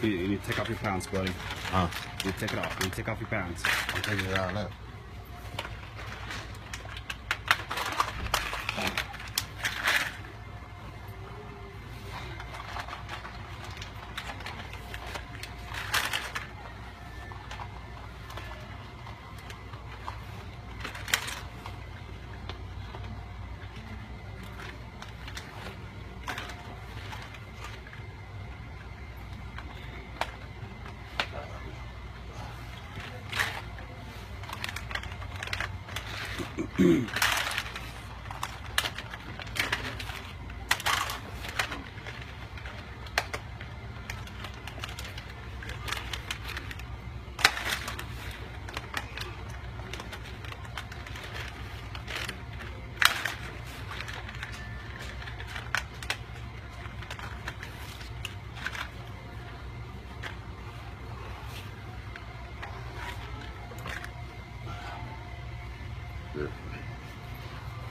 You need to take off your pants, buddy. Huh? You take it off. You take off your pants. I'm taking it out now.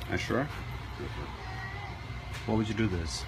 Are you sure? Different. What would you do this?